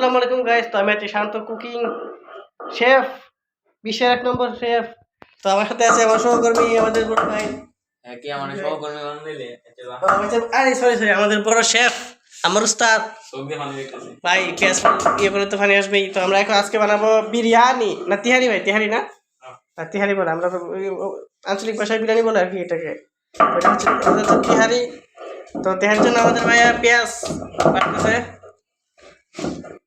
আসসালামু আলাইকুম গাইস। তো আমি আছি শান্ত কুকিং শেফ, বিশ্বের 1 নম্বর শেফ। তো আমার সাথে আছে আমার সহকর্মী, আমাদের বড় ভাই। কি আমার সহকর্মী বানাইলে আরে সরি সরি, আমাদের বড় শেফ, আমার উস্তাদ চোখ দিয়ে পানি দেখতেছি ভাই। পেঁয়াজ ইয়ে করে তো পানি আসবেই। তো আমরা এখন আজকে বানাবো বিরিয়ানি, না তিহারি ভাই, তিহারি না তিহারি বলে, আমরা তো আঞ্চলিক ভাষায় বিরিয়ানি বলে আর কি এটাকে। এটা হচ্ছে আমাদের তো তিহারি। তো তিহারির জন্য আমাদের ভাইয়া পেঁয়াজ বাটতেছে।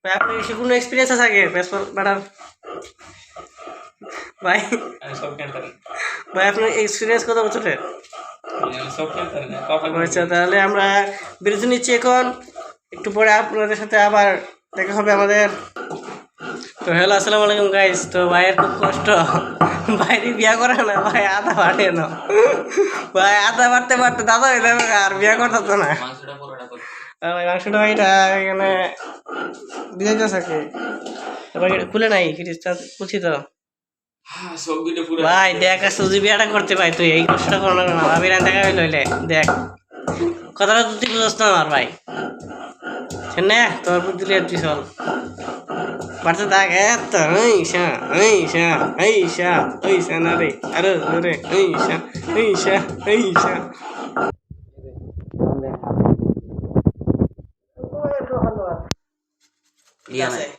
ভাই আপনার এসে কোনো এক্সপিরিয়েন্স আছে আগে পেঁয়াজ বাটার? ভাই সব ক্যান্টার ভাই আপনার এক্সপিরিয়েন্স কত বছরের? সব ক্যান্টার না আচ্ছা, তাহলে আমরা বিরতি নিচ্ছি এখন, একটু পরে আপনাদের সাথে আবার দেখা হবে আমাদের। তো হ্যালো, আসসালামু আলাইকুম গাইস। তো ভাইয়ের খুব কষ্ট, বাইরে বিয়া করে না ভাই, আধা বাড়ে না ভাই, আধা বাড়তে বাড়তে দাদা হয়ে যাবে আর বিয়া করতে না মাংসটা পুরোটা করে ভাই। মাংসটা ভাইটা এখানে দিয়ে যাচ্ছে আর কি, ভাই খুলে নাই ফ্রিজটা, খুলছি তো সব দুটো পুরো ভাই। দেখ সুজি বিয়াটা করতে ভাই, তুই এই কষ্টটা করো না, ভাবি রান দেখা লইলে দেখ কথাটা তুই বুঝছ না আমার ভাই। শুনে তোর বুদ্ধি তুই চল বাড়তে থাক। এত ঈশা ঈশা ঈশা ঈশা না রে, আরে রে ঈশা ঈশা ঈশা। ইয়া নাই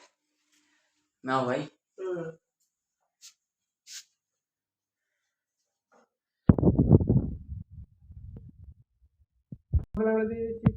নাও ভাই আমরা দিয়েছি